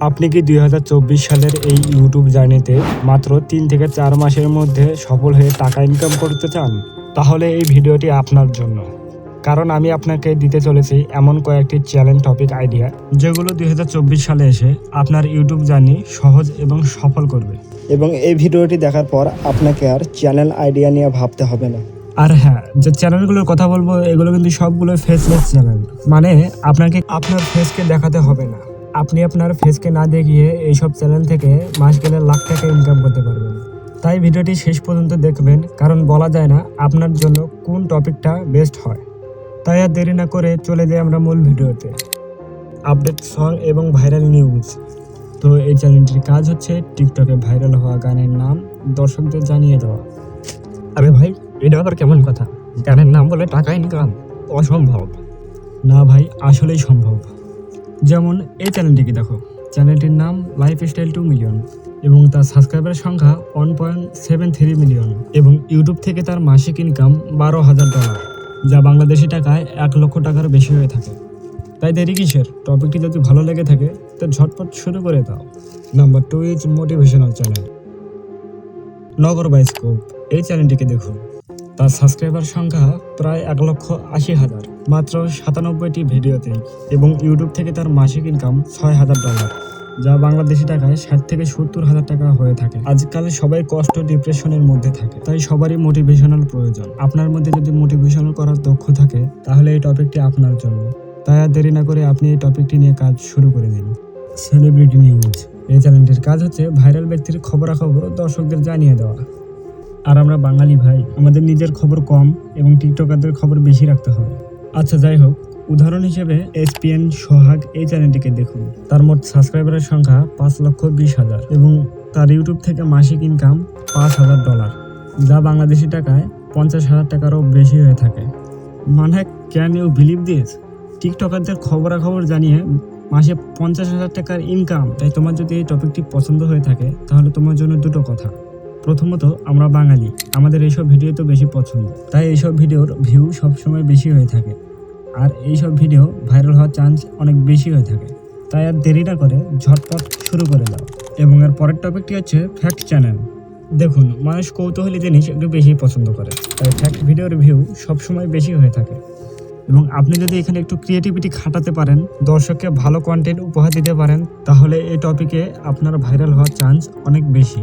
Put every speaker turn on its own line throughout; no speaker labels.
আপনি কি 2024 সালের এই ইউটিউব জার্নিতে মাত্র 3 থেকে 4 মাসের মধ্যে সফল হয়ে টাকা ইনকাম করতে চান? তাহলে এই ভিডিওটি আপনার জন্য। কারণ আমি আপনাকে দিতে চলেছি এমন কয়েকটি চ্যালেঞ্জ টপিক আইডিয়া যেগুলো 2024 সালে এসে আপনার ইউটিউব জার্নি সহজ এবং সফল করবে।
এবং এই ভিডিওটি দেখার পর আপনাকে আর চ্যানেল আইডিয়া নিয়ে ভাবতে হবে না।
আর হ্যাঁ, যে চ্যানেলগুলোর কথা বলবো এগুলো কিন্তু সবগুলো ফেসলেস চ্যানেল, মানে আপনাকে আপনার ফেসকে দেখাতে হবে না। আপনি আপনার ফেসকে না দেখিয়ে এইসব চ্যানেল থেকে মাস গেলে লাখ টাকা ইনকাম করতে পারবেন। তাই ভিডিওটি শেষ পর্যন্ত দেখবেন, কারণ বলা যায় না আপনার জন্য কোন টপিকটা বেস্ট হয়। তাই আর দেরি না করে চলে যাই আমরা মূল ভিডিওতে। আপডেট সং এবং ভাইরাল নিউজ। তো এই চ্যানেলটির কাজ হচ্ছে টিকটকে ভাইরাল হওয়া গানের নাম দর্শকদের জানিয়ে দেওয়া।
আরে ভাই, এটা আবার কেমন কথা? গানের নাম বলে টাকা ইনকাম অসম্ভব।
না ভাই, আসলেই সম্ভব। যেমন এই চ্যানেলটিকে দেখো, চ্যানেলটির নাম লাইফস্টাইল 2 মিলিয়ন এবং তার সাবস্ক্রাইবারের সংখ্যা 1.73 মিলিয়ন এবং ইউটিউব থেকে তার মাসিক ইনকাম $12,000, যা বাংলাদেশি টাকায় 1 লক্ষ টাকার বেশি হয়ে থাকে। তাই দেরি কিসের? টপিকটি যদি ভালো লেগে থাকে তো ঝটপট শুরু করে দাও। Number 2 is motivational channel Nagar bioscope. এই চ্যানেলটিকে দেখুন, তার সাবস্ক্রাইবার সংখ্যা প্রায় 1,80,000 মাত্র 97টি ভিডিওতে এবং ইউটিউব থেকে তার মাসিক ইনকাম $6,000, যা বাংলাদেশি টাকায় 60 থেকে 70,000 টাকা হয়ে থাকে। আজকাল সবাই কষ্ট ডিপ্রেশনের মধ্যে থাকে, তাই সবারই মোটিভেশনাল প্রয়োজন। আপনার মধ্যে যদি মোটিভেশনাল করার দক্ষ থাকে তাহলে এই টপিকটি আপনার জন্য। তাই আর দেরি না করে আপনি এই টপিকটি নিয়ে কাজ শুরু করে দিন। Celebrity news. এই চ্যানেলটির কাজ হচ্ছে ভাইরাল ব্যক্তির খবরাখবর দর্শকদের জানিয়ে দেওয়া। আর আমরা বাঙালি ভাই, আমাদের নিজের খবর কম এবং টিকটকারদের খবর বেশি রাখতে হবে। আচ্ছা যাই হোক, উদাহরণ হিসেবে SPN সোহাগ এই চ্যানেলটিকে দেখুন। তার মোট সাবস্ক্রাইবারের সংখ্যা 5,20,000 এবং তার ইউটিউব থেকে মাসিক ইনকাম $5,000, যা বাংলাদেশি টাকায় 50,000 টাকারও বেশি হয়ে থাকে। মানে ক্যান ইউ বিলিভ দিস? টিকটকারদের খবরাখবর জানিয়ে মাসে 50,000 টাকার ইনকাম। তাই তোমার যদি এই টপিকটি পছন্দ হয়ে থাকে তাহলে তোমার জন্য দুটো কথা। প্রথমত, আমরা বাঙালি, আমাদের এইসব ভিডিও তো বেশি পছন্দ, তাই এইসব ভিডিওর ভিউ সবসময় বেশি হয়ে থাকে আর এইসব ভিডিও ভাইরাল হওয়ার চান্স অনেক বেশি হয়ে থাকে। তাই আর দেরি না করে ঝটপট শুরু করে দাও। এবং এর পরের টপিকটি হচ্ছে ফ্যাক্ট চ্যানেল। দেখুন, মানুষ কৌতূহলী জিনিস একটু বেশি পছন্দ করে, তাই ফ্যাক্ট ভিডিওর ভিউ সবসময় বেশি হয়ে থাকে। এবং আপনি যদি এখানে একটু ক্রিয়েটিভিটি খাটাতে পারেন, দর্শককে ভালো কন্টেন্ট উপহার দিতে পারেন, তাহলে এই টপিকে আপনার ভাইরাল হওয়ার চান্স অনেক বেশি।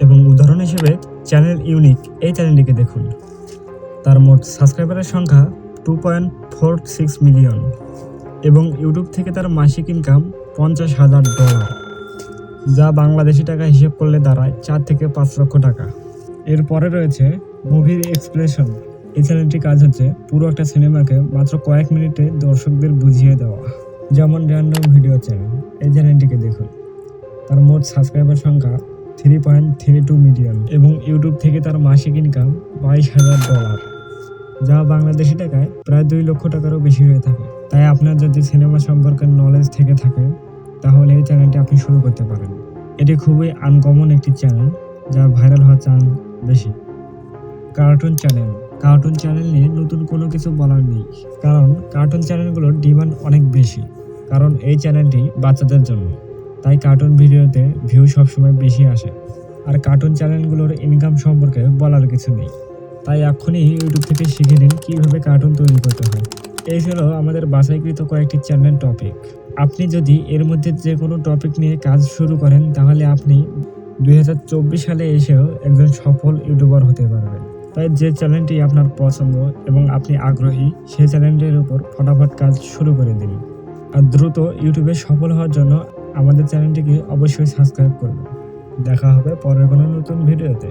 এবং উদাহরণ হিসেবে চ্যানেল ইউনিক এই চ্যানেলটিকে দেখুন। তার মোট সাবস্ক্রাইবারের সংখ্যা 2.46 মিলিয়ন এবং ইউটিউব থেকে তার মাসিক ইনকাম $50,000, যা বাংলাদেশি টাকা হিসেব করলে দাঁড়ায় 4 থেকে 5 লক্ষ টাকা। এরপরে রয়েছে মুভির এক্সপ্রেশন। এই চ্যানেলটির কাজ হচ্ছে পুরো একটা সিনেমাকে মাত্র কয়েক মিনিটে দর্শকদের বুঝিয়ে দেওয়া। যেমন র্যান্ডম ভিডিও চ্যানেল এই চ্যানেলটিকে দেখুন। তার মোট সাবস্ক্রাইবার সংখ্যা 3.32 মিলিয়ন এবং ইউটিউব থেকে তার মাসিক ইনকাম $22,000, যা বাংলাদেশি টাকায় প্রায় 2 লক্ষ টাকারও বেশি হয়ে থাকে। তাই আপনার যদি সিনেমা সম্পর্কে নলেজ থেকে থাকে তাহলে এই চ্যানেলটি আপনি শুরু করতে পারেন। এটি খুবই আনকমন একটি চ্যানেল, যার ভাইরাল হওয়ার চান্স বেশি। Cartoon channel. কার্টুন চ্যানেল নিয়ে নতুন কোনো কিছু বলার নেই, কারণ কার্টুন চ্যানেলগুলোর ডিমান্ড অনেক বেশি, কারণ এই চ্যানেলটি বাচ্চাদের জন্য। তাই কার্টুন ভিডিওতে ভিউ সবসময় বেশি আসে। আর কার্টুন চ্যানেলগুলোর ইনকাম সম্পর্কে বলার কিছু নেই, তাই এখনই ইউটিউব থেকে শিখে নিন কীভাবে কার্টুন তৈরি করতে হয়। এই ছিল আমাদের বাছাইকৃত কয়েকটি চ্যানেল টপিক। আপনি যদি এর মধ্যে যে কোনো টপিক নিয়ে কাজ শুরু করেন তাহলে আপনি 2024 সালে এসেও একজন সফল ইউটিউবার হতে পারবেন। তাই যে চ্যানেলটি আপনার পছন্দ এবং আপনি আগ্রহী সেই চ্যানেলটির উপর ফটাফট কাজ শুরু করে দিন। আর দ্রুত ইউটিউবে সফল হওয়ার জন্য আমাদের চ্যানেলটিকে অবশ্যই সাবস্ক্রাইব করবেন। দেখা হবে পরের কোনো নতুন ভিডিওতে।